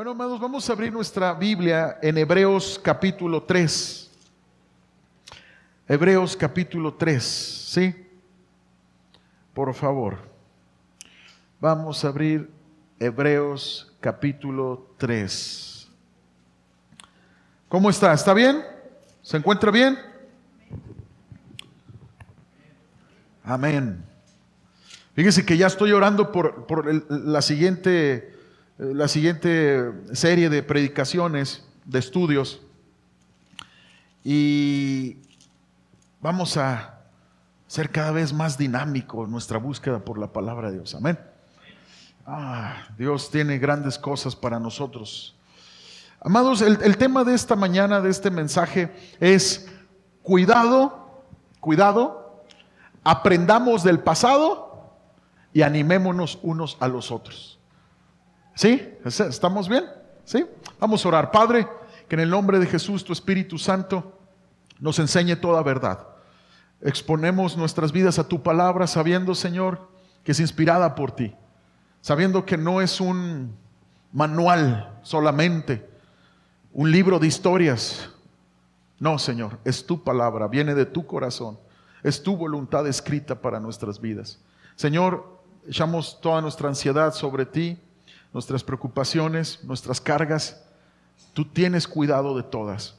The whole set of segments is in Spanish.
Bueno, hermanos, vamos a abrir nuestra Biblia en Hebreos capítulo 3. Hebreos capítulo 3, ¿sí? Por favor. Vamos a abrir Hebreos capítulo 3. ¿Cómo está? ¿Está bien? ¿Se encuentra bien? Amén. Fíjese que ya estoy orando por la siguiente serie de predicaciones, de estudios, y vamos a ser cada vez más dinámico en nuestra búsqueda por la palabra de Dios. Amén. Dios tiene grandes cosas para nosotros. Amados, el tema de esta mañana, de este mensaje, es cuidado, aprendamos del pasado y animémonos unos a los otros. ¿Sí? ¿Estamos bien? ¿Sí? Vamos a orar. Padre, que en el nombre de Jesús, tu Espíritu Santo nos enseñe toda verdad. Exponemos nuestras vidas a tu palabra, sabiendo, Señor, que es inspirada por ti, sabiendo que no es un manual solamente, un libro de historias. No, Señor, es tu palabra, viene de tu corazón, es tu voluntad escrita para nuestras vidas. Señor, echamos toda nuestra ansiedad sobre ti, nuestras preocupaciones, nuestras cargas. Tú tienes cuidado de todas.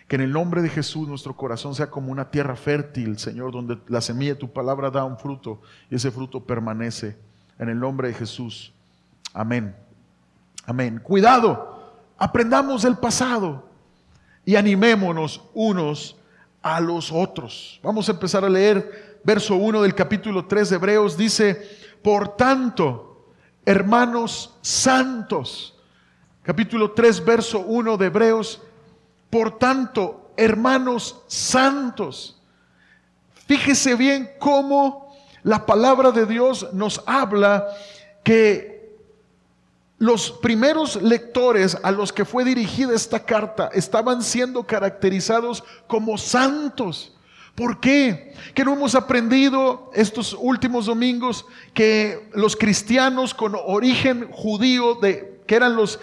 Que en el nombre de Jesús nuestro corazón sea como una tierra fértil, Señor, donde la semilla de tu palabra da un fruto y ese fruto permanece. En el nombre de Jesús. Amén. Amén. Cuidado, aprendamos del pasado y animémonos unos a los otros. Vamos a empezar a leer verso 1 del capítulo 3 de Hebreos. Dice: por tanto, hermanos santos, capítulo 3, verso 1 de Hebreos. Por tanto, hermanos santos. Fíjese bien cómo la palabra de Dios nos habla que los primeros lectores a los que fue dirigida esta carta estaban siendo caracterizados como santos. ¿Por qué? Que no hemos aprendido estos últimos domingos que los cristianos con origen judío, que eran los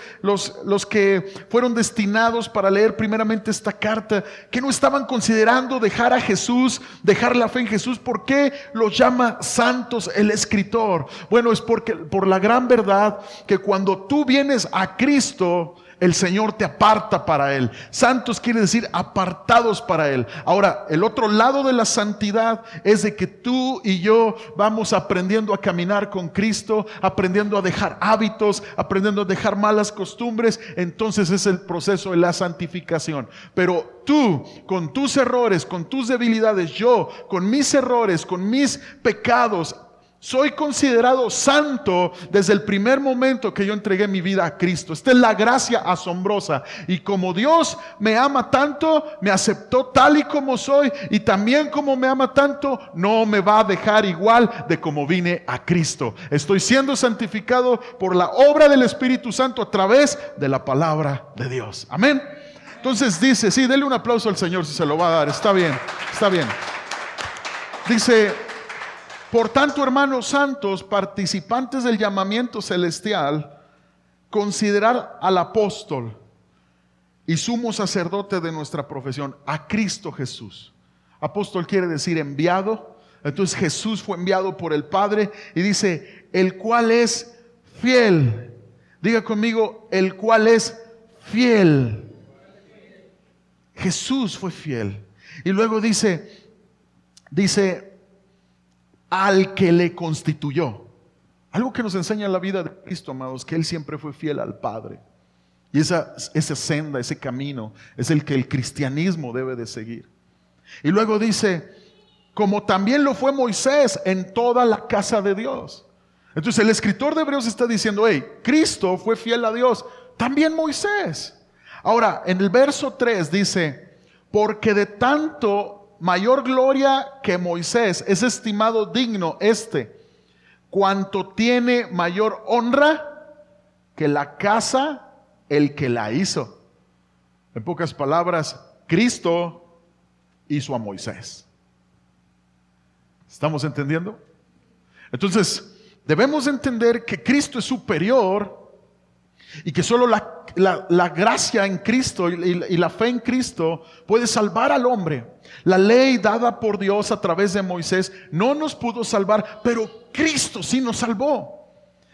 que fueron destinados para leer primeramente esta carta, que no estaban considerando dejar a Jesús, dejar la fe en Jesús? ¿Por qué los llama santos el escritor? Bueno, es porque por la gran verdad que cuando tú vienes a Cristo, el Señor te aparta para Él. Santos quiere decir apartados para Él. Ahora, el otro lado de la santidad es de que tú y yo vamos aprendiendo a caminar con Cristo, aprendiendo a dejar hábitos, aprendiendo a dejar malas costumbres. Entonces es el proceso de la santificación. Pero tú, con tus errores, con tus debilidades, yo, con mis errores, con mis pecados, soy considerado santo desde el primer momento que yo entregué mi vida a Cristo. Esta es la gracia asombrosa. Y como Dios me ama tanto, me aceptó tal y como soy, y también como me ama tanto, no me va a dejar igual de como vine a Cristo. Estoy siendo santificado por la obra del Espíritu Santo a través de la palabra de Dios. Amén. Entonces dice, sí, denle un aplauso al Señor si se lo va a dar. Está bien, está bien. Dice: por tanto, hermanos santos, participantes del llamamiento celestial, considerar al apóstol y sumo sacerdote de nuestra profesión, a Cristo Jesús. Apóstol quiere decir enviado. Entonces Jesús fue enviado por el Padre y dice: el cual es fiel. Diga conmigo: el cual es fiel. Jesús fue fiel. Y luego dice al que le constituyó. Algo que nos enseña la vida de Cristo, amados, que Él siempre fue fiel al Padre. Y esa senda, ese camino, es el que el cristianismo debe de seguir. Y luego dice: como también lo fue Moisés en toda la casa de Dios. Entonces el escritor de Hebreos está diciendo: hey, Cristo fue fiel a Dios, también Moisés. Ahora, en el verso 3 dice: porque de tanto mayor gloria que Moisés es estimado digno cuanto tiene mayor honra que la casa el que la hizo. En pocas palabras, Cristo hizo a Moisés. ¿Estamos entendiendo? Entonces, debemos entender que Cristo es superior Y que solo la gracia en Cristo y la fe en Cristo puede salvar al hombre. La ley dada por Dios a través de Moisés no nos pudo salvar, pero Cristo sí nos salvó.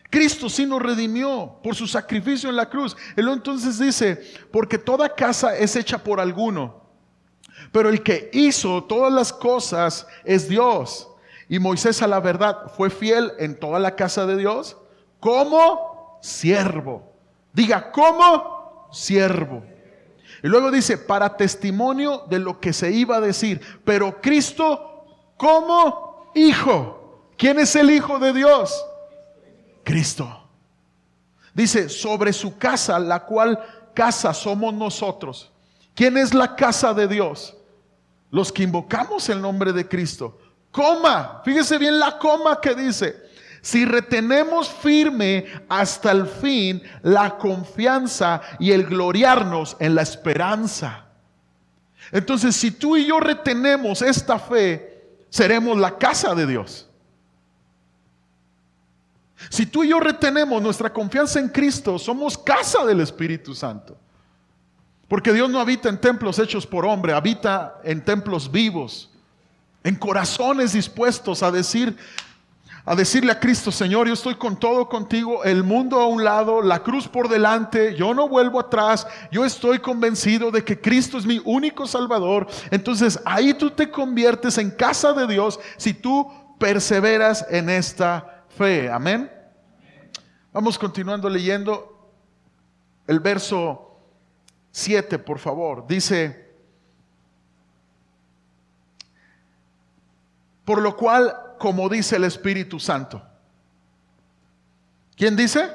Cristo sí nos redimió por su sacrificio en la cruz. Él entonces dice, porque toda casa es hecha por alguno, pero el que hizo todas las cosas es Dios. Y Moisés, a la verdad, fue fiel en toda la casa de Dios como siervo. Diga, como siervo. Y luego dice, para testimonio de lo que se iba a decir. Pero Cristo como hijo. ¿Quién es el Hijo de Dios? Cristo. Dice, sobre su casa, la cual casa somos nosotros. ¿Quién es la casa de Dios? Los que invocamos el nombre de Cristo. Coma, fíjese bien la coma que dice. Si retenemos firme hasta el fin la confianza y el gloriarnos en la esperanza. Entonces, si tú y yo retenemos esta fe, seremos la casa de Dios. Si tú y yo retenemos nuestra confianza en Cristo, somos casa del Espíritu Santo. Porque Dios no habita en templos hechos por hombre, habita en templos vivos, en corazones dispuestos a decirle a Cristo, Señor, yo estoy con todo contigo, el mundo a un lado, la cruz por delante, yo no vuelvo atrás, yo estoy convencido de que Cristo es mi único Salvador. Entonces ahí tú te conviertes en casa de Dios si tú perseveras en esta fe. Amén. Vamos continuando leyendo el verso 7, por favor. Dice, por lo cual, como dice el Espíritu Santo. ¿Quién dice?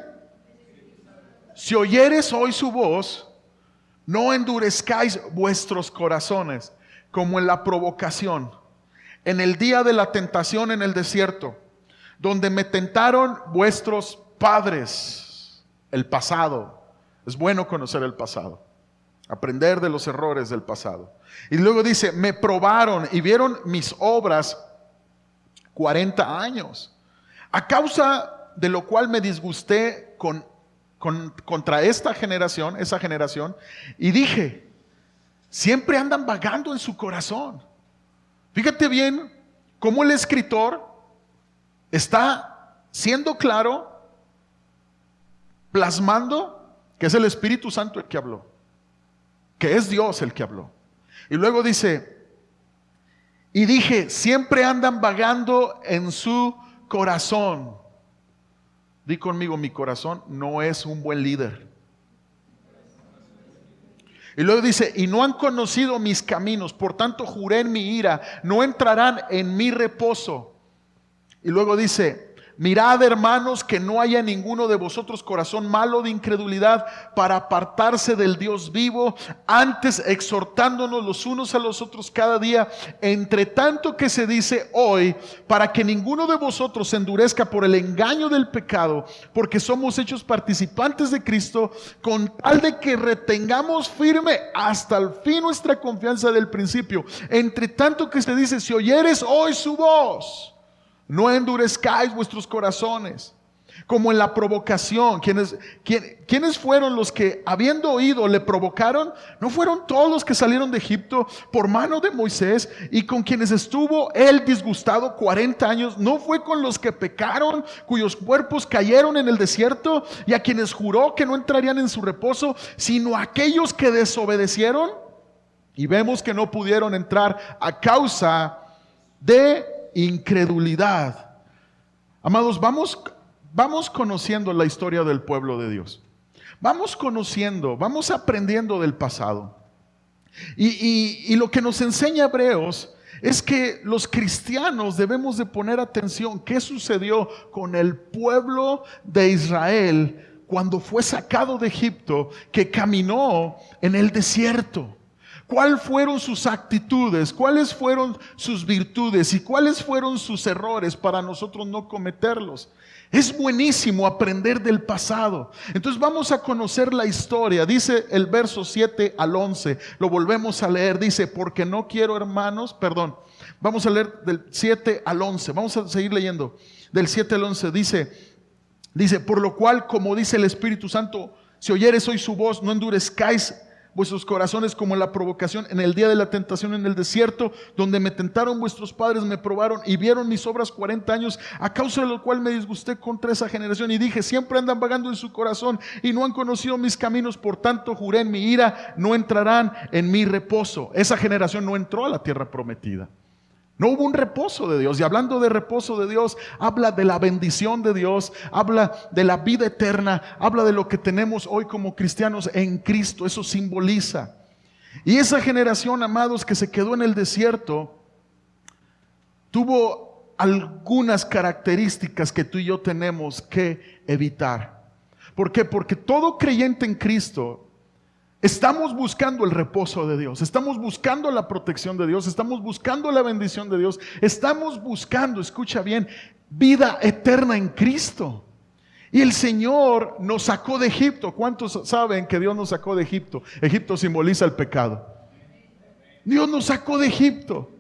Si oyeres hoy su voz, no endurezcáis vuestros corazones, como en la provocación, en el día de la tentación en el desierto, donde me tentaron vuestros padres. El pasado. Es bueno conocer el pasado, aprender de los errores del pasado. Y luego dice, me probaron y vieron mis obras 40 años, a causa de lo cual me disgusté contra esa generación, y dije, siempre andan vagando en su corazón. Fíjate bien cómo el escritor está siendo claro, plasmando que es el Espíritu Santo el que habló, que es Dios el que habló. Y luego dice, y dije, siempre andan vagando en su corazón. Di conmigo, mi corazón no es un buen líder. Y luego dice, y no han conocido mis caminos, por tanto juré en mi ira, no entrarán en mi reposo. Y luego dice, mirad, hermanos, que no haya ninguno de vosotros corazón malo de incredulidad para apartarse del Dios vivo, antes exhortándonos los unos a los otros cada día, entre tanto que se dice hoy, para que ninguno de vosotros se endurezca por el engaño del pecado, porque somos hechos participantes de Cristo, con tal de que retengamos firme hasta el fin nuestra confianza del principio. Entre tanto que se dice, si oyeres hoy su voz, no endurezcáis vuestros corazones, como en la provocación. ¿Quiénes fueron los que, habiendo oído, le provocaron? ¿No fueron todos los que salieron de Egipto por mano de Moisés y con quienes estuvo él disgustado 40 años? ¿No fue con los que pecaron, cuyos cuerpos cayeron en el desierto, y a quienes juró que no entrarían en su reposo, sino aquellos que desobedecieron? Y vemos que no pudieron entrar a causa de incredulidad. Amados, vamos conociendo la historia del pueblo de Dios. Vamos conociendo, vamos aprendiendo del pasado. Y lo que nos enseña Hebreos es que los cristianos debemos de poner atención. ¿Qué sucedió con el pueblo de Israel cuando fue sacado de Egipto, que caminó en el desierto? ¿Cuáles fueron sus actitudes? ¿Cuáles fueron sus virtudes? ¿Y cuáles fueron sus errores para nosotros no cometerlos? Es buenísimo aprender del pasado. Entonces vamos a conocer la historia. Dice el verso 7 al 11. Lo volvemos a leer. Dice, porque no quiero, hermanos, vamos a leer del 7 al 11. Vamos a seguir leyendo. Del 7 al 11 dice, por lo cual, como dice el Espíritu Santo, Si oyeres hoy su voz, no endurezcáis vuestros corazones como en la provocación en el día de la tentación en el desierto, donde me tentaron vuestros padres, me probaron y vieron mis obras 40 años, a causa de lo cual me disgusté contra esa generación y dije, siempre andan vagando en su corazón y no han conocido mis caminos, por tanto juré en mi ira, no entrarán en mi reposo. Esa generación no entró a la tierra prometida. No hubo un reposo de Dios. Y hablando de reposo de Dios, habla de la bendición de Dios, habla de la vida eterna, habla de lo que tenemos hoy como cristianos en Cristo. Eso simboliza. Y esa generación, amados, que se quedó en el desierto, tuvo algunas características que tú y yo tenemos que evitar. ¿Por qué? Porque todo creyente en Cristo estamos buscando el reposo de Dios, estamos buscando la protección de Dios, estamos buscando la bendición de Dios, estamos buscando, escucha bien, vida eterna en Cristo. Y el Señor nos sacó de Egipto. ¿Cuántos saben que Dios nos sacó de Egipto? Egipto simboliza el pecado. Dios nos sacó de Egipto.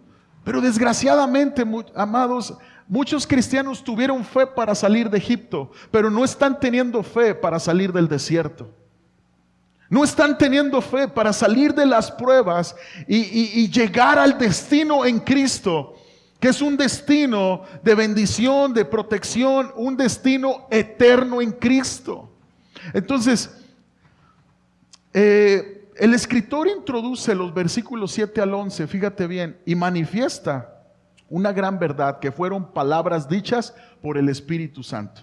Pero desgraciadamente, amados, muchos cristianos tuvieron fe para salir de Egipto, pero no están teniendo fe para salir del desierto. No están teniendo fe para salir de las pruebas y llegar al destino en Cristo, que es un destino de bendición, de protección, un destino eterno en Cristo. Entonces, el escritor introduce los versículos 7 al 11, fíjate bien, y manifiesta una gran verdad que fueron palabras dichas por el Espíritu Santo.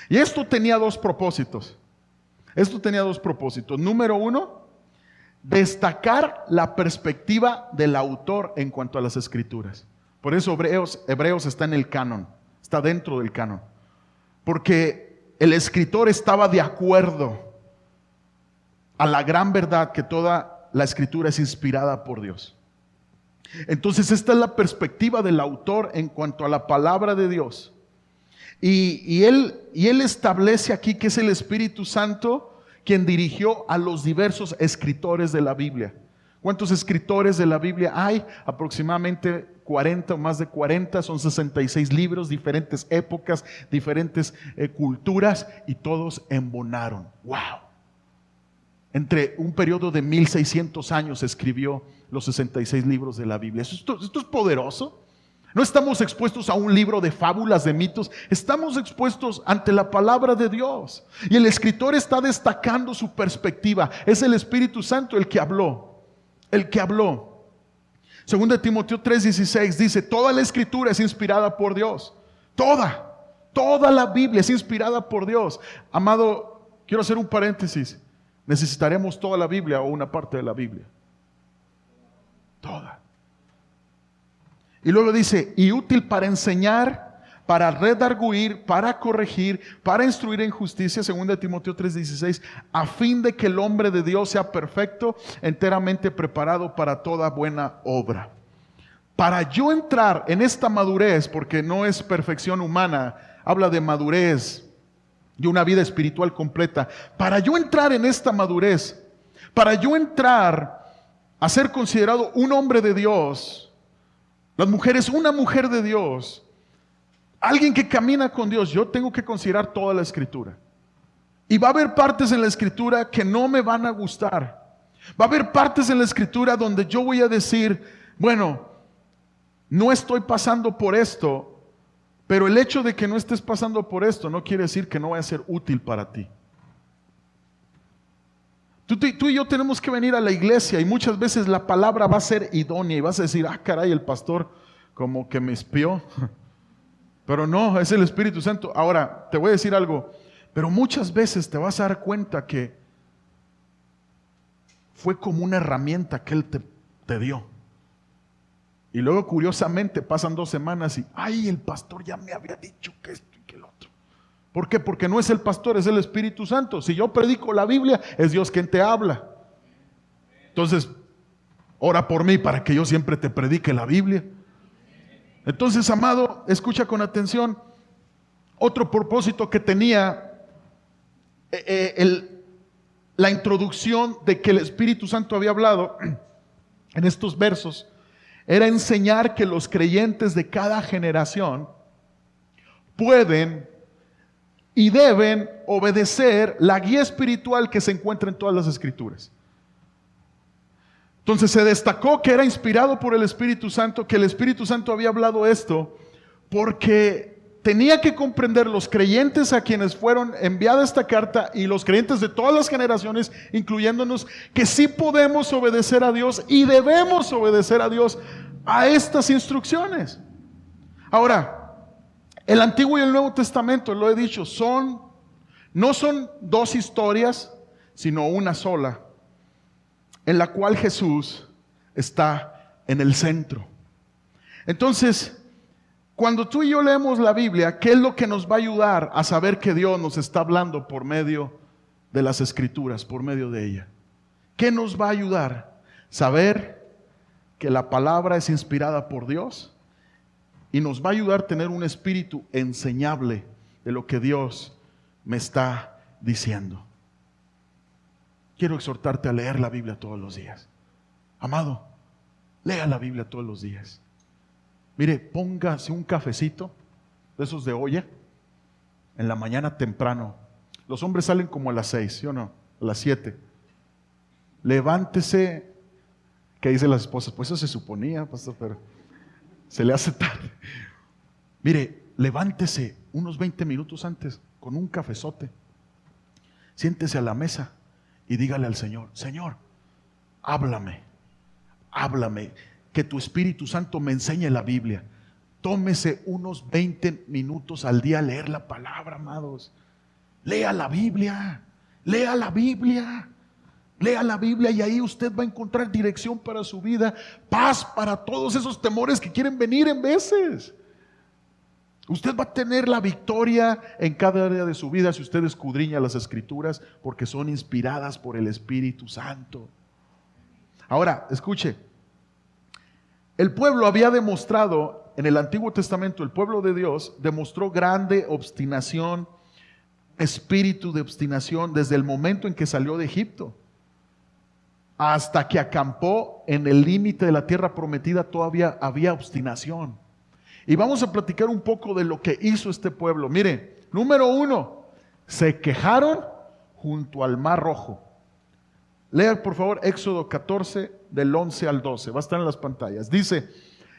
Y esto tenía dos propósitos. Número uno, destacar la perspectiva del autor en cuanto a las escrituras. Por eso Hebreos está en el canon, está dentro del canon. Porque el escritor estaba de acuerdo a la gran verdad que toda la escritura es inspirada por Dios. Entonces esta es la perspectiva del autor en cuanto a la palabra de Dios. Y él establece aquí que es el Espíritu Santo quien dirigió a los diversos escritores de la Biblia. ¿Cuántos escritores de la Biblia hay? Aproximadamente 40 o más de 40, son 66 libros, diferentes épocas, diferentes culturas, y todos embonaron. ¡Wow! Entre un periodo de 1600 años escribió los 66 libros de la Biblia. Esto es poderoso. No estamos expuestos a un libro de fábulas, de mitos. Estamos expuestos ante la palabra de Dios. Y el escritor está destacando su perspectiva. Es el Espíritu Santo el que habló. Según Timoteo 3:16 dice, toda la escritura es inspirada por Dios. Toda la Biblia es inspirada por Dios. Amado, quiero hacer un paréntesis. ¿Necesitaremos toda la Biblia o una parte de la Biblia? Toda. Y luego dice, y útil para enseñar, para redarguir, para corregir, para instruir en justicia, según Timoteo 3:16, a fin de que el hombre de Dios sea perfecto, enteramente preparado para toda buena obra. Para yo entrar en esta madurez, porque no es perfección humana, habla de madurez, de una vida espiritual completa. Para yo entrar en esta madurez, para yo entrar a ser considerado un hombre de Dios, las mujeres, una mujer de Dios, alguien que camina con Dios, yo tengo que considerar toda la escritura. Y va a haber partes en la escritura que no me van a gustar. Va a haber partes en la escritura donde yo voy a decir, bueno, no estoy pasando por esto, pero el hecho de que no estés pasando por esto no quiere decir que no vaya a ser útil para ti. Tú y yo tenemos que venir a la iglesia y muchas veces la palabra va a ser idónea y vas a decir, caray, el pastor como que me espió. Pero no, es el Espíritu Santo. Ahora, te voy a decir algo, pero muchas veces te vas a dar cuenta que fue como una herramienta que Él te dio. Y luego curiosamente pasan 2 semanas y, el pastor ya me había dicho que esto y que lo otro. ¿Por qué? Porque no es el pastor, es el Espíritu Santo. Si yo predico la Biblia, es Dios quien te habla. Entonces, ora por mí para que yo siempre te predique la Biblia. Entonces, amado, escucha con atención. Otro propósito que tenía la introducción de que el Espíritu Santo había hablado en estos versos era enseñar que los creyentes de cada generación pueden y deben obedecer la guía espiritual que se encuentra en todas las Escrituras. Entonces se destacó que era inspirado por el Espíritu Santo, que el Espíritu Santo había hablado esto, porque tenía que comprender los creyentes a quienes fueron enviada esta carta y los creyentes de todas las generaciones, incluyéndonos, que sí podemos obedecer a Dios y debemos obedecer a Dios a estas instrucciones. Ahora, el Antiguo y el Nuevo Testamento, lo he dicho, no son dos historias, sino una sola, en la cual Jesús está en el centro. Entonces, cuando tú y yo leemos la Biblia, ¿qué es lo que nos va a ayudar a saber que Dios nos está hablando por medio de las Escrituras, por medio de ella? ¿Qué nos va a ayudar? Saber que la palabra es inspirada por Dios y nos va a ayudar a tener un espíritu enseñable de lo que Dios me está diciendo. Quiero exhortarte a leer la Biblia todos los días. Amado, lea la Biblia todos los días. Mire, póngase un cafecito de esos de olla en la mañana temprano. Los hombres salen como a las 6, ¿sí o no? A las 7. Levántese. ¿Qué dicen las esposas? Pues eso se suponía, pastor, pero se le hace tarde. Mire, levántese unos 20 minutos antes con un cafezote. Siéntese a la mesa y dígale al Señor: Señor, háblame, que tu Espíritu Santo me enseñe la Biblia. Tómese unos 20 minutos al día a leer la palabra, amados. Lea la Biblia, lea la Biblia. Lea la Biblia y ahí usted va a encontrar dirección para su vida, paz para todos esos temores que quieren venir en veces. Usted va a tener la victoria en cada área de su vida si usted escudriña las Escrituras, porque son inspiradas por el Espíritu Santo. Ahora, escuche, el pueblo había demostrado, en el Antiguo Testamento, el pueblo de Dios demostró grande obstinación, espíritu de obstinación desde el momento en que salió de Egipto hasta que acampó en el límite de la tierra prometida. Todavía había obstinación. Y vamos a platicar un poco de lo que hizo este pueblo. Mire, número 1, se quejaron junto al Mar Rojo. Lea por favor Éxodo 14 del 11 al 12. Va a estar en las pantallas. Dice,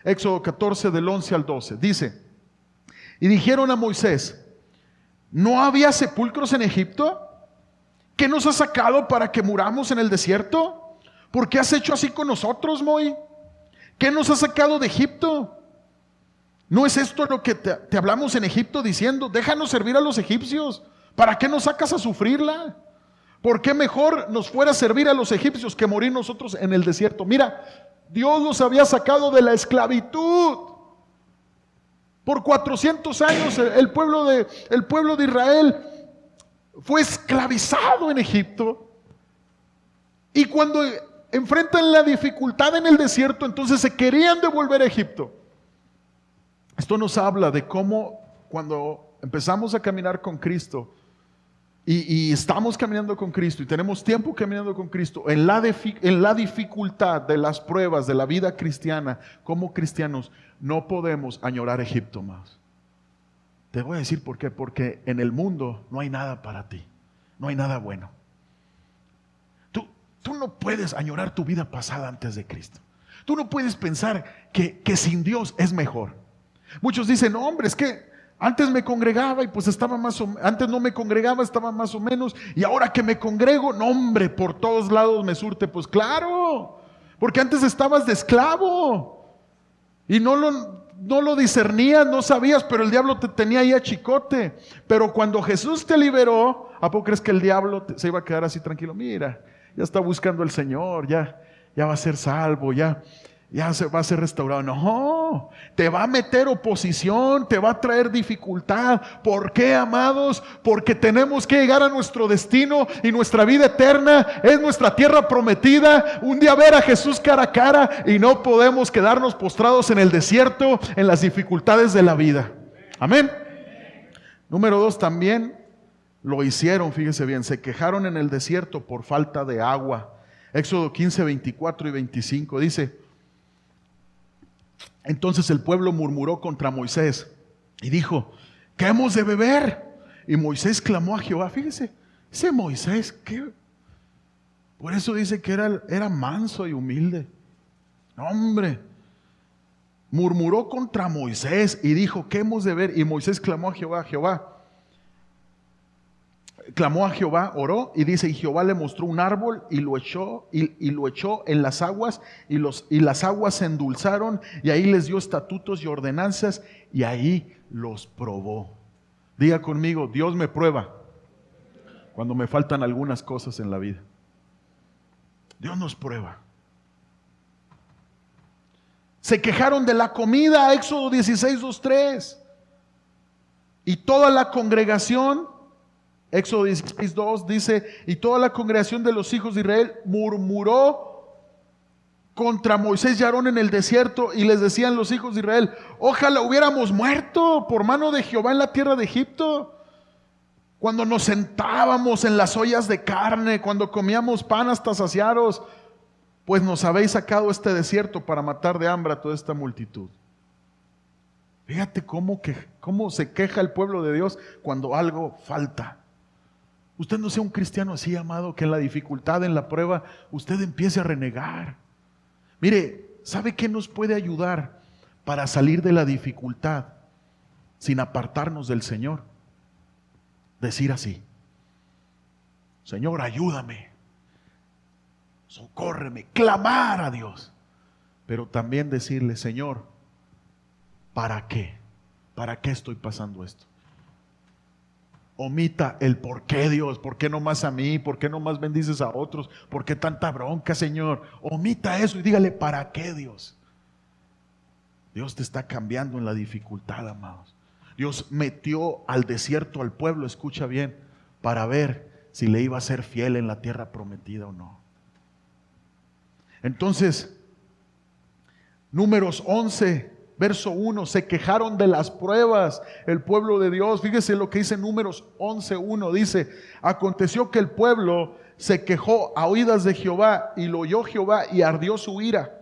Éxodo 14 del 11 al 12. Dice, y dijeron a Moisés: ¿no había sepulcros en Egipto? ¿Qué nos has sacado para que muramos en el desierto? ¿Por qué has hecho así con nosotros, Moy? ¿Qué nos has sacado de Egipto? ¿No es esto lo que te hablamos en Egipto diciendo: déjanos servir a los egipcios? ¿Para qué nos sacas a sufrirla? ¿Por qué mejor nos fuera a servir a los egipcios que morir nosotros en el desierto? Mira, Dios los había sacado de la esclavitud. Por 400 años el pueblo de Israel fue esclavizado en Egipto. Y cuando enfrentan la dificultad en el desierto, entonces se querían devolver a Egipto. Esto nos habla de cómo cuando empezamos a caminar con Cristo y estamos caminando con Cristo y tenemos tiempo caminando con Cristo, en la dificultad de las pruebas de la vida cristiana, como cristianos, no podemos añorar Egipto más. Te voy a decir por qué. Porque en el mundo no hay nada para ti, no hay nada bueno. Tú no puedes añorar tu vida pasada antes de Cristo. Tú no puedes pensar que sin Dios es mejor. Muchos dicen: no, hombre, es que antes me congregaba y pues estaba antes no me congregaba, estaba más o menos, y ahora que me congrego, no, hombre, por todos lados me surte. Pues claro, porque antes estabas de esclavo y no lo discernías, no sabías, pero el diablo te tenía ahí a chicote. Pero cuando Jesús te liberó, ¿a poco crees que el diablo se iba a quedar así tranquilo? Mira, ya está buscando al Señor, ya va a ser salvo, ya se va a ser restaurado. No, te va a meter oposición, te va a traer dificultad. ¿Por qué, amados? Porque tenemos que llegar a nuestro destino y nuestra vida eterna es nuestra tierra prometida. Un día ver a Jesús cara a cara, y no podemos quedarnos postrados en el desierto, en las dificultades de la vida. Amén. Número 2, también lo hicieron, fíjese bien, se quejaron en el desierto por falta de agua. Éxodo 15, 24 y 25 dice: entonces el pueblo murmuró contra Moisés y dijo: ¿qué hemos de beber? Y Moisés clamó a Jehová. Fíjese, ese Moisés, por eso dice que era manso y humilde. Hombre, murmuró contra Moisés y dijo, ¿qué hemos de ver? Y Moisés clamó a Jehová. Clamó a Jehová, oró y dice, y Jehová le mostró un árbol y lo echó en las aguas y las aguas se endulzaron y ahí les dio estatutos y ordenanzas y ahí los probó. Diga conmigo, Dios me prueba cuando me faltan algunas cosas en la vida. Dios nos prueba. Se quejaron de la comida, Éxodo 16, 2, 3. Y toda la congregación, Éxodo 16, 2 dice, y toda la congregación de los hijos de Israel murmuró contra Moisés y Aarón en el desierto y les decían los hijos de Israel, ojalá hubiéramos muerto por mano de Jehová en la tierra de Egipto. Cuando nos sentábamos en las ollas de carne, cuando comíamos pan hasta saciaros, pues nos habéis sacado este desierto para matar de hambre a toda esta multitud. Fíjate cómo se queja el pueblo de Dios cuando algo falta. Usted no sea un cristiano así, amado, que en la dificultad, en la prueba, usted empiece a renegar. Mire, ¿sabe qué nos puede ayudar para salir de la dificultad sin apartarnos del Señor? Decir así, Señor, ayúdame, socórreme, clamar a Dios. Pero también decirle, Señor, ¿para qué? ¿Para qué estoy pasando esto? Omita el por qué, Dios, ¿por qué no más a mí? ¿Por qué no más bendices a otros? ¿Por qué tanta bronca, Señor? Omita eso y dígale, ¿para qué, Dios? Dios te está cambiando en la dificultad, amados. Dios metió al desierto al pueblo, escucha bien, para ver si le iba a ser fiel en la tierra prometida o no. Entonces, Números 11, verso 1, se quejaron de las pruebas el pueblo de Dios. Fíjese lo que dice Números 11, 1, dice, aconteció que el pueblo se quejó a oídas de Jehová y lo oyó Jehová y ardió su ira.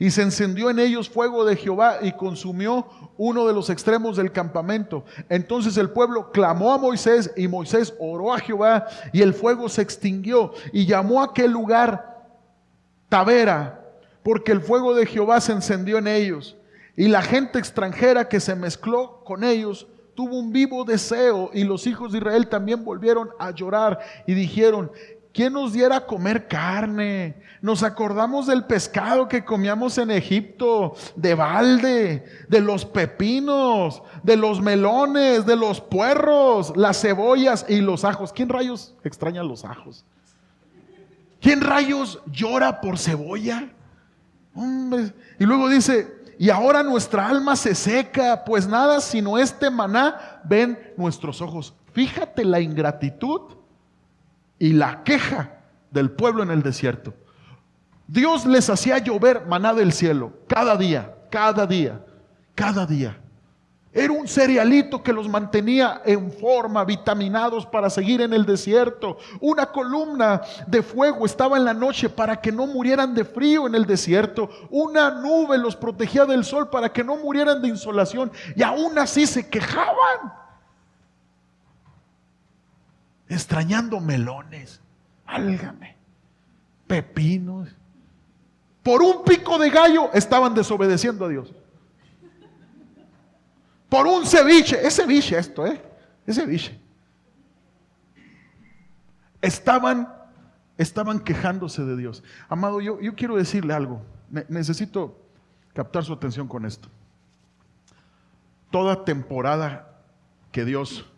Y se encendió en ellos fuego de Jehová y consumió uno de los extremos del campamento. Entonces el pueblo clamó a Moisés y Moisés oró a Jehová y el fuego se extinguió y llamó a aquel lugar Tabera, porque el fuego de Jehová se encendió en ellos. Y la gente extranjera que se mezcló con ellos tuvo un vivo deseo y los hijos de Israel también volvieron a llorar y dijeron, ¿quién nos diera a comer carne? Nos acordamos del pescado que comíamos en Egipto, de balde, de los pepinos, de los melones, de los puerros, las cebollas y los ajos. ¿Quién rayos extraña los ajos? ¿Quién rayos llora por cebolla? Hombre. Y luego dice, y ahora nuestra alma se seca, pues nada sino este maná ven nuestros ojos. Fíjate la ingratitud y la queja del pueblo en el desierto. Dios les hacía llover maná del cielo, cada día, cada día, cada día. Era un cerealito que los mantenía en forma, vitaminados para seguir en el desierto. Una columna de fuego estaba en la noche para que no murieran de frío en el desierto. Una nube los protegía del sol para que no murieran de insolación. Y aún así se quejaban, extrañando melones, álgame, pepinos. Por un pico de gallo estaban desobedeciendo a Dios. Por un ceviche, es ceviche esto, es ceviche. Estaban quejándose de Dios. Amado, yo quiero decirle algo. Necesito captar su atención con esto. Toda temporada que Dios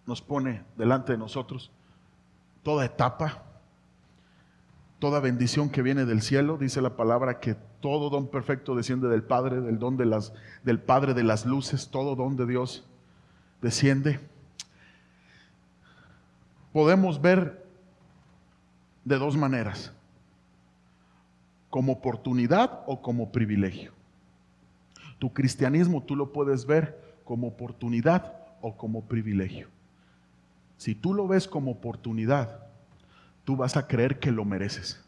nos pone delante de nosotros, toda etapa, toda bendición que viene del cielo, dice la palabra que todo don perfecto desciende del Padre, del Padre de las luces, todo don de Dios desciende. Podemos ver de dos maneras, como oportunidad o como privilegio. Tu cristianismo tú lo puedes ver como oportunidad o como privilegio. Si tú lo ves como oportunidad, tú vas a creer que lo mereces.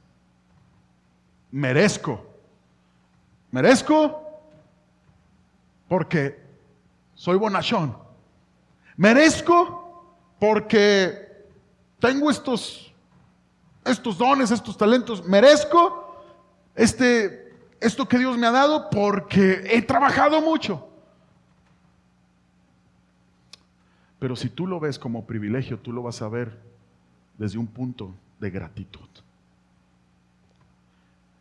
Merezco porque soy bonachón. Merezco porque tengo estos dones, estos talentos, merezco esto que Dios me ha dado porque he trabajado mucho. Pero si tú lo ves como privilegio, tú lo vas a ver desde un punto de gratitud.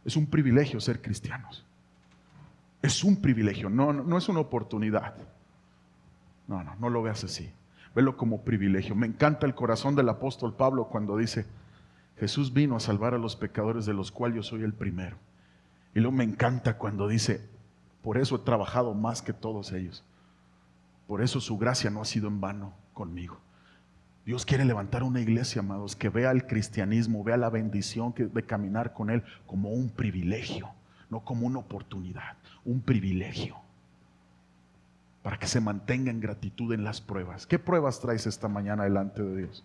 Es un privilegio ser cristianos. Es un privilegio, no es una oportunidad. No lo veas así. Velo como privilegio. Me encanta el corazón del apóstol Pablo cuando dice: Jesús vino a salvar a los pecadores, de los cuales yo soy el primero. Y luego me encanta cuando dice: por eso he trabajado más que todos ellos. Por eso su gracia no ha sido en vano conmigo. Dios quiere levantar una iglesia, amados, que vea el cristianismo, vea la bendición de caminar con Él como un privilegio, no como una oportunidad, un privilegio. Para que se mantenga en gratitud en las pruebas. ¿Qué pruebas traes esta mañana delante de Dios?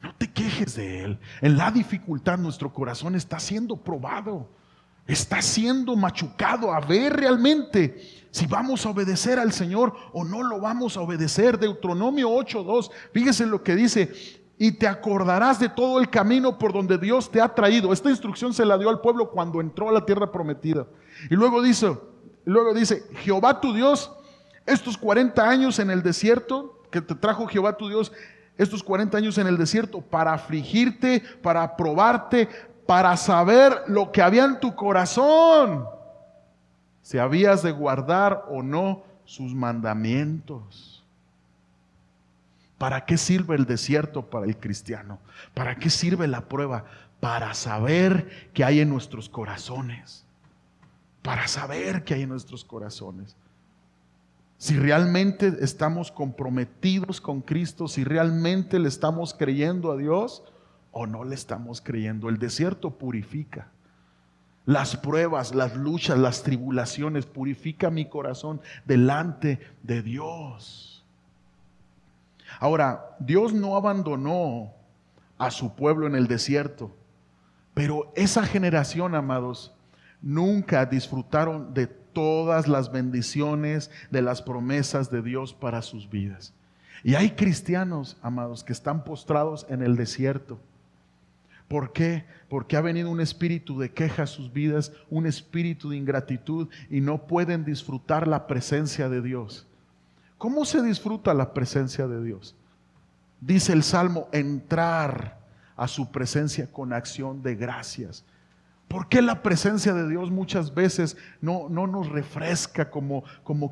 No te quejes de Él. En la dificultad nuestro corazón está siendo probado, está siendo machucado a ver realmente si vamos a obedecer al Señor o no lo vamos a obedecer. Deuteronomio 8:2, fíjese lo que dice: y te acordarás de todo el camino por donde Dios te ha traído. Esta instrucción se la dio al pueblo cuando entró a la tierra prometida. Y luego dice: Jehová tu Dios, estos 40 años en el desierto, que te trajo Jehová tu Dios, estos 40 años en el desierto, para afligirte, para probarte, para saber lo que había en tu corazón, si habías de guardar o no sus mandamientos. ¿Para qué sirve el desierto para el cristiano? ¿Para qué sirve la prueba? Para saber qué hay en nuestros corazones. Para saber qué hay en nuestros corazones. Si realmente estamos comprometidos con Cristo, si realmente le estamos creyendo a Dios o no le estamos creyendo. El desierto purifica. Las pruebas, las luchas, las tribulaciones purifica mi corazón delante de Dios. Ahora, Dios no abandonó a su pueblo en el desierto, pero esa generación, amados, nunca disfrutaron de todas las bendiciones, de las promesas de Dios para sus vidas. Y hay cristianos, amados, que están postrados en el desierto. ¿Por qué? Porque ha venido un espíritu de queja a sus vidas, un espíritu de ingratitud, y no pueden disfrutar la presencia de Dios. ¿Cómo se disfruta la presencia de Dios? Dice el Salmo: entrar a su presencia con acción de gracias. ¿Por qué la presencia de Dios muchas veces no nos refresca como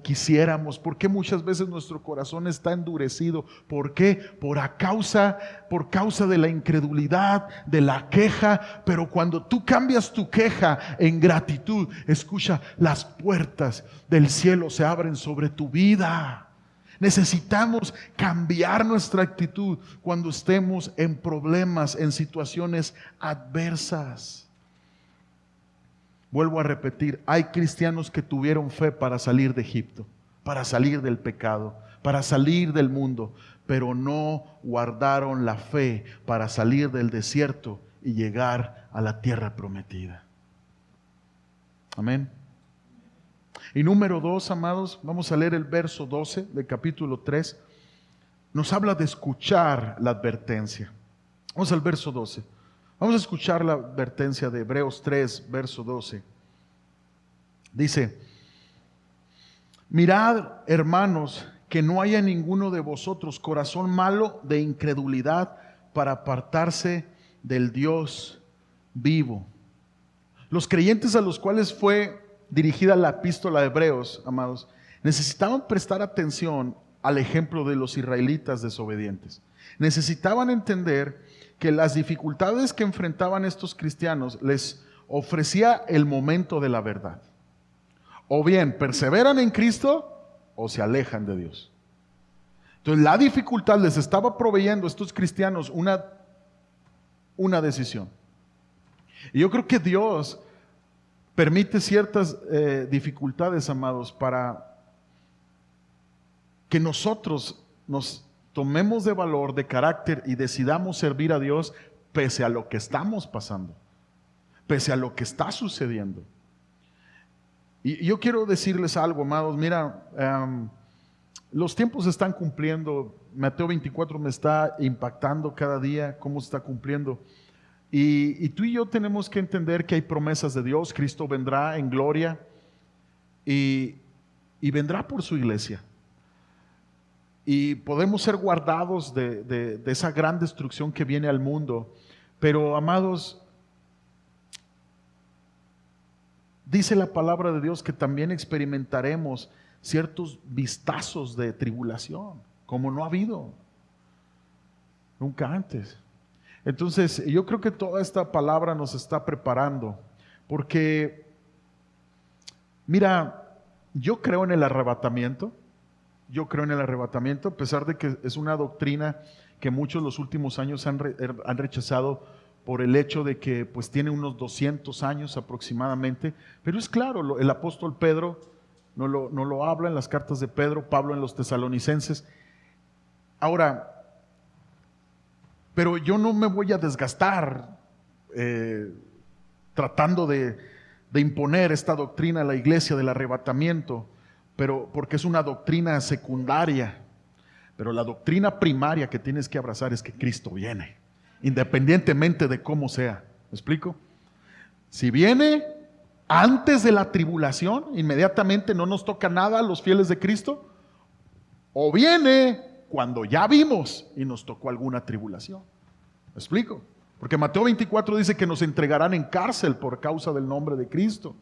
quisiéramos? ¿Por qué muchas veces nuestro corazón está endurecido? ¿Por qué? Por causa de la incredulidad, de la queja. Pero cuando tú cambias tu queja en gratitud, escucha, las puertas del cielo se abren sobre tu vida. Necesitamos cambiar nuestra actitud cuando estemos en problemas, en situaciones adversas. Vuelvo a repetir, hay cristianos que tuvieron fe para salir de Egipto, para salir del pecado, para salir del mundo, pero no guardaron la fe para salir del desierto y llegar a la tierra prometida. Amén. Y número 2, amados, vamos a leer el verso 12 del capítulo 3. Nos habla de escuchar la advertencia. Vamos al verso 12. Vamos a escuchar la advertencia de Hebreos 3, verso 12. Dice: mirad, hermanos, que no haya en ninguno de vosotros corazón malo de incredulidad para apartarse del Dios vivo. Los creyentes a los cuales fue dirigida la epístola de Hebreos, amados, necesitaban prestar atención al ejemplo de los israelitas desobedientes. Necesitaban entender que las dificultades que enfrentaban estos cristianos les ofrecía el momento de la verdad. O bien perseveran en Cristo o se alejan de Dios. Entonces la dificultad les estaba proveyendo a estos cristianos una decisión. Y yo creo que Dios permite ciertas dificultades, amados, para que nosotros nos tomemos de valor, de carácter y decidamos servir a Dios pese a lo que estamos pasando, pese a lo que está sucediendo. Y yo quiero decirles algo, amados. Mira, Los tiempos se están cumpliendo. Mateo 24 me está impactando cada día cómo se está cumpliendo. Y tú y yo tenemos que entender que hay promesas de Dios. Cristo vendrá en gloria y vendrá por su iglesia. Y podemos ser guardados de esa gran destrucción que viene al mundo. Pero, amados, dice la palabra de Dios que también experimentaremos ciertos vistazos de tribulación, como no ha habido nunca antes. Entonces, yo creo que toda esta palabra nos está preparando, porque, mira, yo creo en el arrebatamiento. Yo creo en el arrebatamiento, a pesar de que es una doctrina que muchos los últimos años han rechazado por el hecho de que pues tiene unos 200 años aproximadamente. Pero es claro, el apóstol Pedro no lo habla en las cartas de Pedro, Pablo en los Tesalonicenses. Ahora, pero yo no me voy a desgastar tratando de imponer esta doctrina a la iglesia del arrebatamiento, pero porque es una doctrina secundaria. Pero la doctrina primaria que tienes que abrazar es que Cristo viene, independientemente de cómo sea. ¿Me explico? Si viene antes de la tribulación, inmediatamente no nos toca nada a los fieles de Cristo, o viene cuando ya vimos y nos tocó alguna tribulación. ¿Me explico? Porque Mateo 24 dice que nos entregarán en cárcel por causa del nombre de Cristo.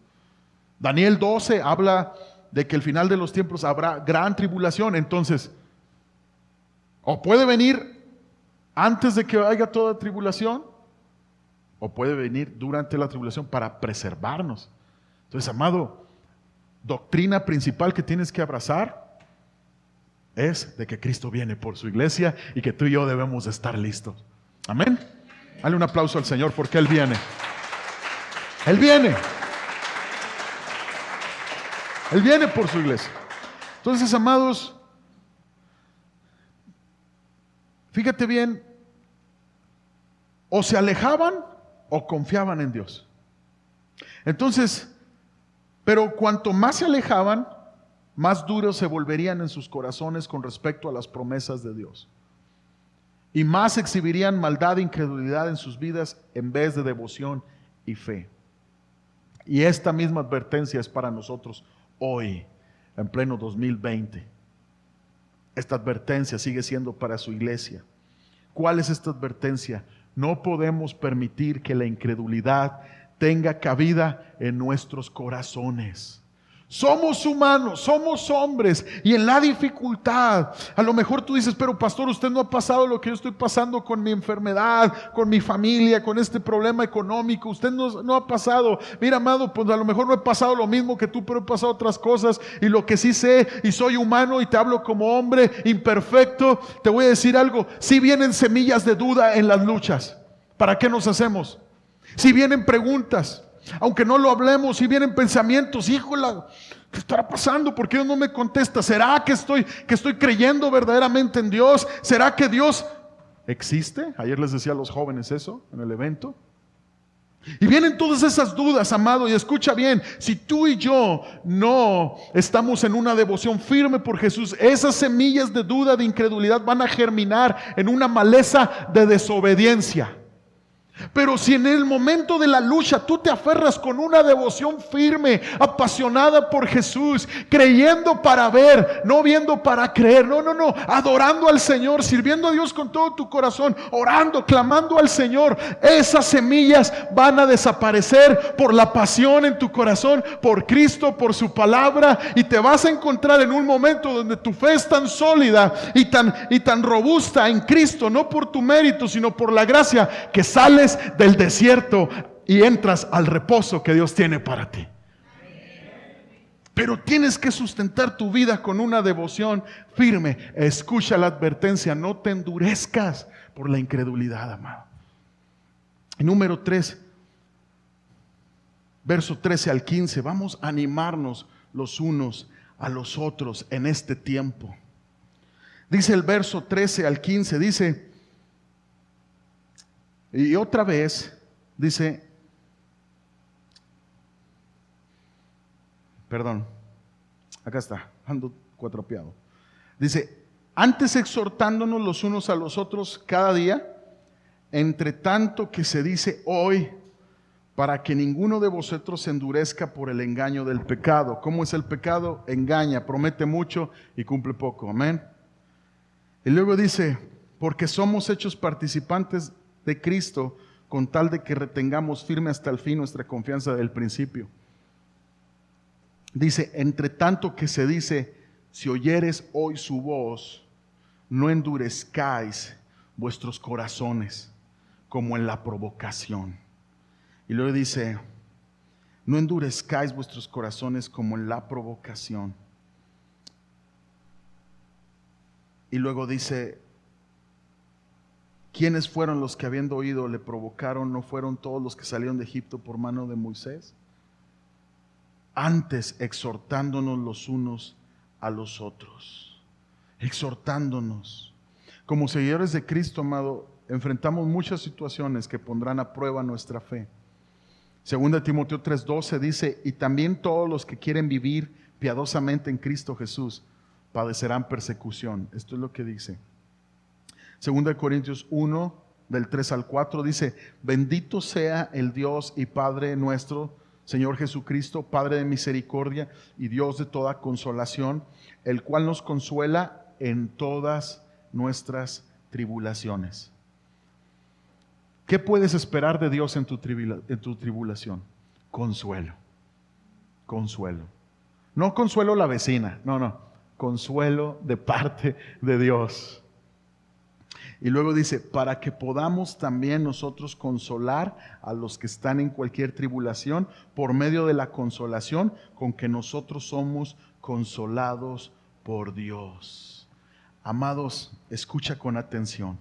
Daniel 12 habla de que al final de los tiempos habrá gran tribulación. Entonces, o puede venir antes de que haya toda tribulación, o puede venir durante la tribulación para preservarnos. Entonces, amado, doctrina principal que tienes que abrazar es de que Cristo viene por su iglesia y que tú y yo debemos estar listos. Amén. Dale un aplauso al Señor porque Él viene. Él viene. Él viene por su iglesia. Entonces, amados, fíjate bien, o se alejaban o confiaban en Dios. Entonces, pero cuanto más se alejaban, más duros se volverían en sus corazones con respecto a las promesas de Dios. Y más exhibirían maldad e incredulidad en sus vidas en vez de devoción y fe. Y esta misma advertencia es para nosotros hoy, en pleno 2020. Esta advertencia sigue siendo para su iglesia. ¿Cuál es esta advertencia? No podemos permitir que la incredulidad tenga cabida en nuestros corazones. Somos humanos, somos hombres, y en la dificultad, a lo mejor tú dices, pero pastor, usted no ha pasado lo que yo estoy pasando con mi enfermedad, con mi familia, con este problema económico, usted no ha pasado. Mira, amado, pues a lo mejor no he pasado lo mismo que tú, pero he pasado otras cosas, y lo que sí sé, y soy humano y te hablo como hombre imperfecto, te voy a decir algo: si vienen semillas de duda en las luchas, ¿para qué nos hacemos? Si vienen preguntas, aunque no lo hablemos, si vienen pensamientos, híjole, ¿qué estará pasando? ¿Por qué Dios no me contesta? ¿Será que estoy creyendo verdaderamente en Dios? ¿Será que Dios existe? Ayer les decía a los jóvenes eso en el evento. Y vienen todas esas dudas, amado, y escucha bien, si tú y yo no estamos en una devoción firme por Jesús, esas semillas de duda, de incredulidad van a germinar en una maleza de desobediencia. Pero si en el momento de la lucha tú te aferras con una devoción firme, apasionada por Jesús, creyendo para ver, no viendo para creer, no, adorando al Señor, sirviendo a Dios con todo tu corazón, orando, clamando al Señor, esas semillas van a desaparecer por la pasión en tu corazón, por Cristo, por su palabra, y te vas a encontrar en un momento donde tu fe es tan sólida y tan robusta en Cristo, no por tu mérito, sino por la gracia, que sales del desierto y entras al reposo que Dios tiene para ti. Pero tienes que sustentar tu vida con una devoción firme. Escucha la advertencia: no te endurezcas por la incredulidad, amado. Y número 3, verso 13 al 15, vamos a animarnos los unos a los otros en este tiempo. Dice el verso 13 al 15, dice, y otra vez, dice, perdón, acá está, ando cuatropeado. Dice, antes exhortándonos los unos a los otros cada día, entre tanto que se dice hoy, para que ninguno de vosotros se endurezca por el engaño del pecado. ¿Cómo es el pecado? Engaña, promete mucho y cumple poco. Amén. Y luego dice, porque somos hechos participantes de Cristo, con tal de que retengamos firme hasta el fin nuestra confianza del principio. Dice, entre tanto que se dice, si oyeres hoy su voz, no endurezcáis vuestros corazones como en la provocación. Y luego dice, no endurezcáis vuestros corazones como en la provocación. Y luego dice, ¿quiénes fueron los que habiendo oído le provocaron? ¿No fueron todos los que salieron de Egipto por mano de Moisés? Antes exhortándonos los unos a los otros. Exhortándonos. Como seguidores de Cristo, amado, enfrentamos muchas situaciones que pondrán a prueba nuestra fe. 2 Timoteo 3:12 dice, y también todos los que quieren vivir piadosamente en Cristo Jesús padecerán persecución. Esto es lo que dice. 2 Corintios 1, del 3 al 4 dice, bendito sea el Dios y Padre nuestro, Señor Jesucristo, Padre de misericordia y Dios de toda consolación, el cual nos consuela en todas nuestras tribulaciones. ¿Qué puedes esperar de Dios en tu tribulación? Consuelo. Consuelo. No consuelo la vecina, no. Consuelo de parte de Dios. Y luego dice, para que podamos también nosotros consolar a los que están en cualquier tribulación por medio de la consolación con que nosotros somos consolados por Dios. Amados, escucha con atención.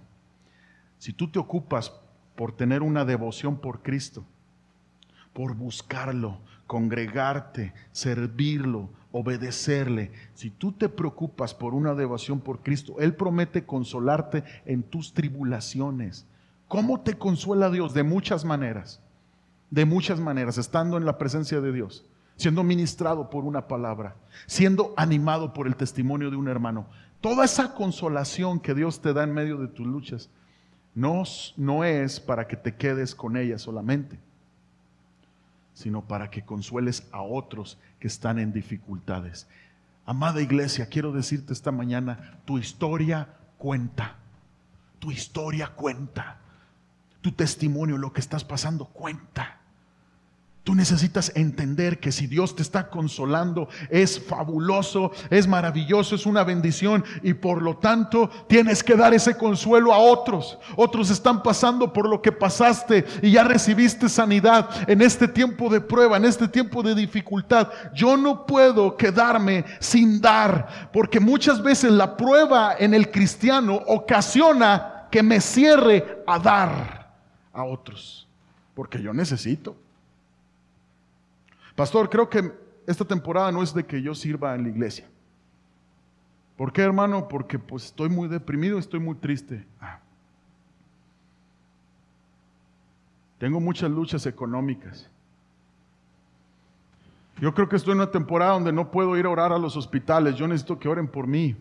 Si tú te ocupas por tener una devoción por Cristo, por buscarlo, congregarte, servirlo, obedecerle, si tú te preocupas por una devoción por Cristo, Él promete consolarte en tus tribulaciones. ¿Cómo te consuela Dios? De muchas maneras, estando en la presencia de Dios, siendo ministrado por una palabra, siendo animado por el testimonio de un hermano. Toda esa consolación que Dios te da en medio de tus luchas no es para que te quedes con ella solamente, sino para que consueles a otros que están en dificultades. Amada iglesia, quiero decirte esta mañana, tu historia cuenta. Tu historia cuenta. Tu testimonio, lo que estás pasando, cuenta. Tú necesitas entender que si Dios te está consolando, es fabuloso, es maravilloso, es una bendición, y por lo tanto tienes que dar ese consuelo a otros. Otros están pasando por lo que pasaste y ya recibiste sanidad en este tiempo de prueba, en este tiempo de dificultad. Yo no puedo quedarme sin dar, porque muchas veces la prueba en el cristiano ocasiona que me cierre a dar a otros, porque yo necesito. Pastor, creo que esta temporada no es de que yo sirva en la iglesia. ¿Por qué, hermano? Porque pues estoy muy deprimido, estoy muy triste. Tengo muchas luchas económicas. Yo creo que estoy en una temporada donde no puedo ir a orar a los hospitales. Yo necesito que oren por mí.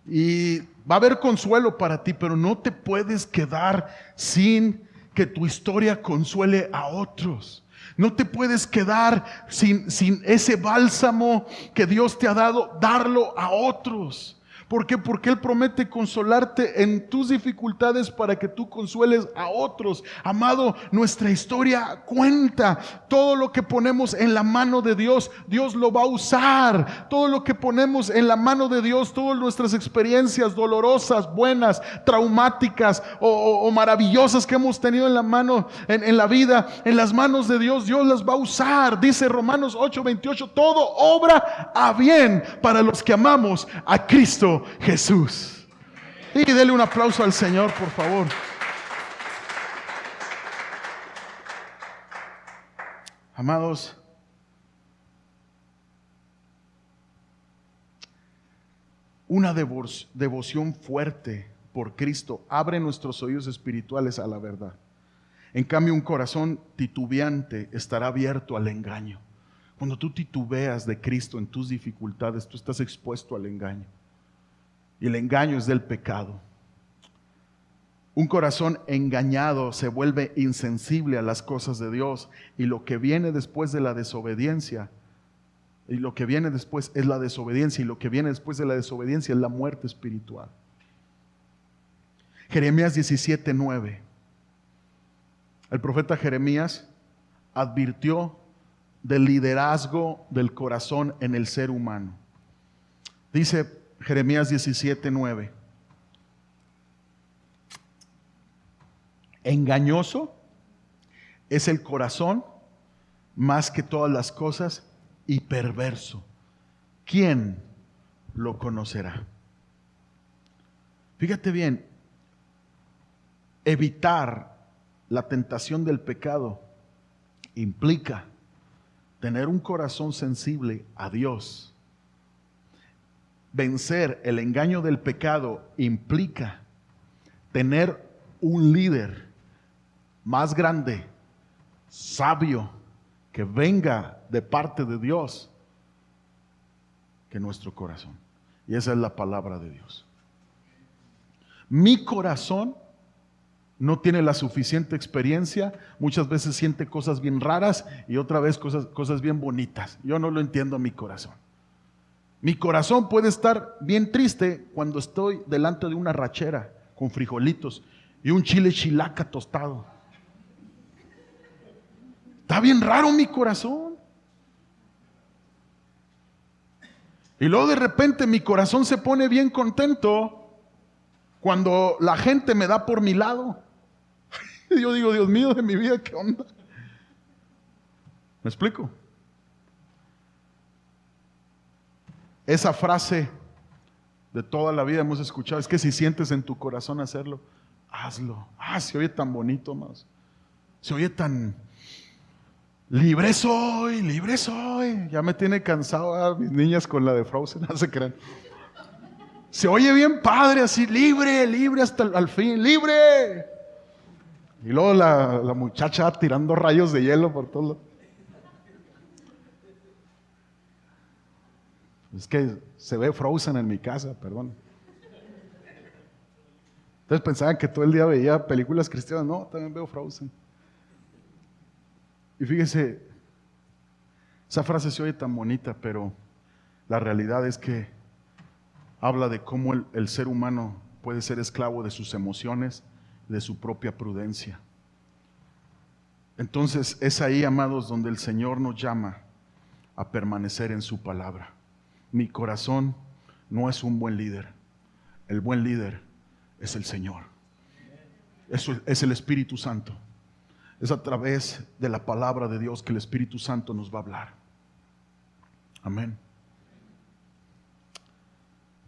Y va a haber consuelo para ti, pero no te puedes quedar sin que tu historia consuele a otros. No te puedes quedar sin ese bálsamo que Dios te ha dado, darlo a otros. ¿Por qué? Porque Él promete consolarte en tus dificultades para que tú consueles a otros. Amado, nuestra historia cuenta. Todo lo que ponemos en la mano de Dios, Dios lo va a usar. Todo lo que ponemos en la mano de Dios, todas nuestras experiencias dolorosas, buenas, traumáticas o maravillosas que hemos tenido en la mano, en la vida, en las manos de Dios, Dios las va a usar. Dice Romanos 8:28, todo obra a bien para los que amamos a Cristo Jesús. Y dele un aplauso al Señor, por favor. Amados, una devoción fuerte por Cristo abre nuestros oídos espirituales a la verdad. En cambio, un corazón titubeante estará abierto al engaño. Cuando tú titubeas de Cristo en tus dificultades, tú estás expuesto al engaño. Y el engaño es del pecado. Un corazón engañado se vuelve insensible a las cosas de Dios, y lo que viene después de la desobediencia, y lo que viene después es la desobediencia, y lo que viene después de la desobediencia es la muerte espiritual. Jeremías 17:9. El profeta Jeremías advirtió del liderazgo del corazón en el ser humano. Dice Jeremías 17:9. Engañoso es el corazón más que todas las cosas, y perverso. ¿Quién lo conocerá? Fíjate bien, evitar la tentación del pecado implica tener un corazón sensible a Dios. Vencer el engaño del pecado implica tener un líder más grande, sabio, que venga de parte de Dios que nuestro corazón. Y esa es la palabra de Dios. Mi corazón no tiene la suficiente experiencia, muchas veces siente cosas bien raras y otra vez cosas bien bonitas. Yo no lo entiendo, mi corazón. Mi corazón puede estar bien triste cuando estoy delante de una rachera con frijolitos y un chile chilaca tostado. Está bien raro mi corazón. Y luego de repente mi corazón se pone bien contento cuando la gente me da por mi lado. Y yo digo, Dios mío de mi vida, ¿qué onda? ¿Me explico? Esa frase de toda la vida hemos escuchado, es que si sientes en tu corazón hacerlo, hazlo. Se oye tan bonito, más. Se oye tan libre soy, libre soy. Ya me tiene cansado mis niñas con la de Frozen, no se crean. Se oye bien padre, así, libre, libre hasta al fin, libre. Y luego la muchacha tirando rayos de hielo por todos lados. Es que se ve Frozen en mi casa, perdón. Entonces pensaban que todo el día veía películas cristianas. No, también veo Frozen. Y fíjese, esa frase se oye tan bonita, pero la realidad es que habla de cómo el ser humano puede ser esclavo de sus emociones, de su propia prudencia. Entonces es ahí, amados, donde el Señor nos llama a permanecer en su palabra. Mi corazón no es un buen líder. El buen líder es el Señor. Eso es el Espíritu Santo. Es a través de la palabra de Dios que el Espíritu Santo nos va a hablar. Amén.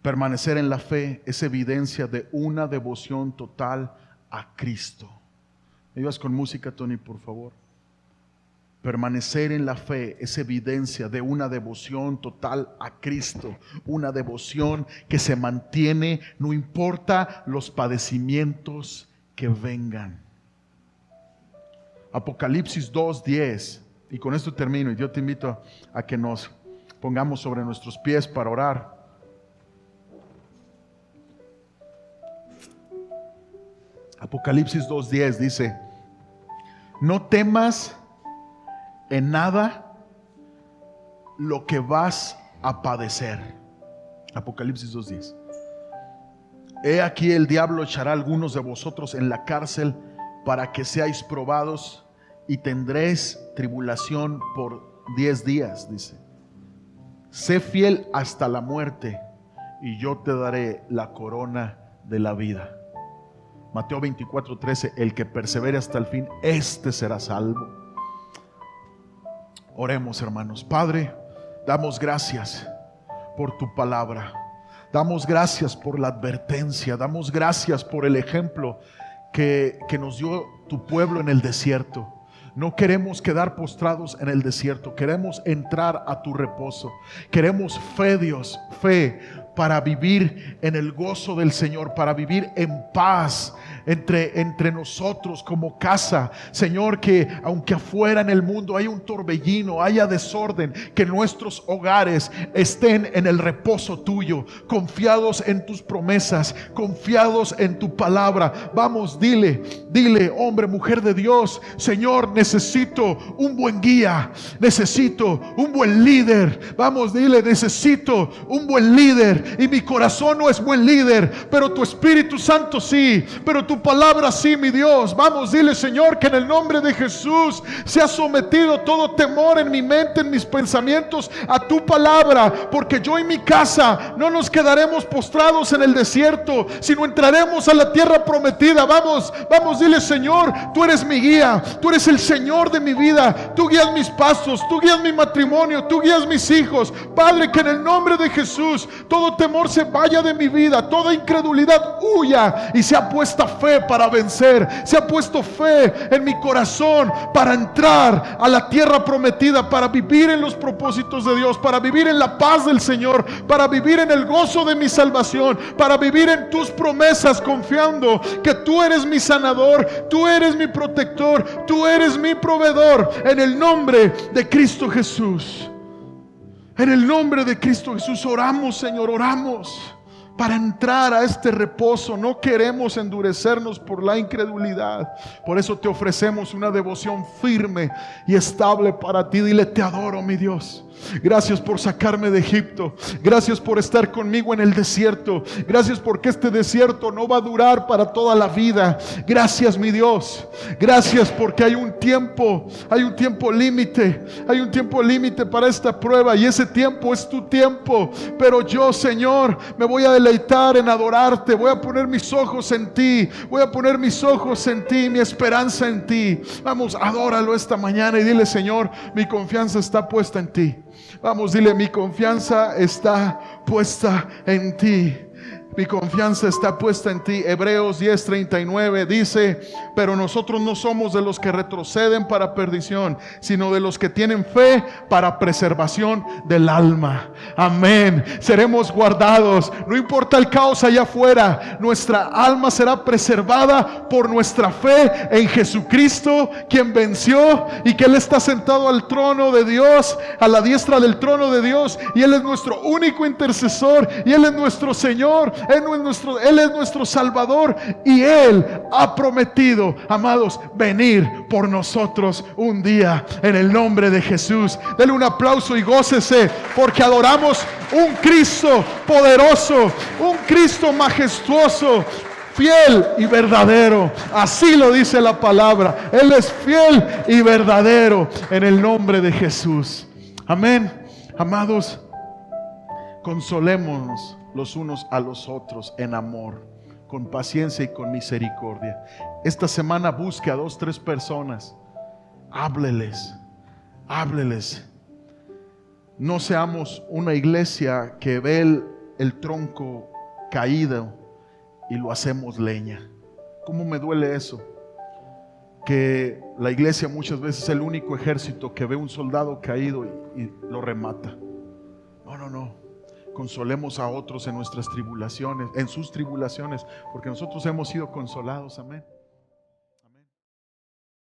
Permanecer en la fe es evidencia de una devoción total a Cristo. ¿Me ayudas con música, Tony, por favor? Permanecer en la fe es evidencia de una devoción total a Cristo, una devoción que se mantiene, no importa los padecimientos que vengan. Apocalipsis 2:10, y con esto termino, y yo te invito a que nos pongamos sobre nuestros pies para orar. Apocalipsis 2:10 dice: no temas en nada lo que vas a padecer. Apocalipsis 2:10. He aquí el diablo echará a algunos de vosotros en la cárcel para que seáis probados, y tendréis tribulación por 10 días, dice. Sé fiel hasta la muerte, y yo te daré la corona de la vida. Mateo 24:13, el que persevere hasta el fin, este será salvo. Oremos, hermanos. Padre, damos gracias por tu palabra. Damos gracias por la advertencia. Damos gracias por el ejemplo que nos dio tu pueblo en el desierto. No queremos quedar postrados en el desierto. Queremos entrar a tu reposo. Queremos fe, Dios, fe para vivir en el gozo del Señor, para vivir en paz entre nosotros como casa. Señor, que aunque afuera en el mundo hay un torbellino, haya desorden, que nuestros hogares estén en el reposo tuyo, confiados en tus promesas, confiados en tu palabra. Vamos, dile, hombre, mujer de Dios: Señor, necesito un buen guía, necesito un buen líder. Vamos, dile: necesito un buen líder, y mi corazón no es buen líder, pero tu Espíritu Santo sí, pero tu palabra sí, mi Dios. Vamos, dile: Señor, que en el nombre de Jesús sea sometido todo temor en mi mente, en mis pensamientos, a tu palabra, porque yo y mi casa no nos quedaremos postrados en el desierto, sino entraremos a la tierra prometida. Vamos, dile: Señor, tú eres mi guía, tú eres el Señor de mi vida, tú guías mis pasos, tú guías mi matrimonio, tú guías mis hijos. Padre, que en el nombre de Jesús todo temor se vaya de mi vida, toda incredulidad huya, y sea puesta fe para vencer, se ha puesto fe en mi corazón para entrar a la tierra prometida, para vivir en los propósitos de Dios, para vivir en la paz del Señor, para vivir en el gozo de mi salvación, para vivir en tus promesas, confiando que tú eres mi sanador, tú eres mi protector, tú eres mi proveedor. En el nombre de Cristo Jesús, en el nombre de Cristo Jesús oramos, Señor, oramos para entrar a este reposo. No queremos endurecernos por la incredulidad. Por eso te ofrecemos una devoción firme y estable para ti. Dile: te adoro, mi Dios. Gracias por sacarme de Egipto. Gracias por estar conmigo en el desierto. Gracias porque este desierto no va a durar para toda la vida. Gracias, mi Dios. Gracias porque hay un tiempo límite. Hay un tiempo límite para esta prueba, y ese tiempo es tu tiempo. Pero yo, Señor, me voy a deleitar en adorarte. Voy a poner mis ojos en ti. Voy a poner mis ojos en ti, mi esperanza en ti. Vamos, adóralo esta mañana y dile: Señor, mi confianza está puesta en ti. Vamos, dile: mi confianza está puesta en ti. Mi confianza está puesta en ti. Hebreos 10:39 dice: pero nosotros no somos de los que retroceden para perdición, sino de los que tienen fe para preservación del alma. Amén. Seremos guardados. No importa el caos allá afuera, nuestra alma será preservada por nuestra fe en Jesucristo, quien venció y que Él está sentado al trono de Dios, a la diestra del trono de Dios, y Él es nuestro único intercesor, y Él es nuestro Señor. Él es nuestro Salvador, y Él ha prometido, amados, venir por nosotros un día, en el nombre de Jesús. Dele un aplauso y gócese, porque adoramos un Cristo poderoso, un Cristo majestuoso, fiel y verdadero. Así lo dice la palabra. Él es fiel y verdadero, en el nombre de Jesús. Amén. Amados, consolémonos los unos a los otros en amor, con paciencia y con misericordia. Esta semana busque a 2, 3 personas, hábleles. No seamos una iglesia que ve el tronco caído y lo hacemos leña. ¿Cómo me duele eso? Que la iglesia muchas veces es el único ejército que ve un soldado caído y lo remata. No. Consolemos a otros en nuestras tribulaciones, en sus tribulaciones, porque nosotros hemos sido consolados. Amén.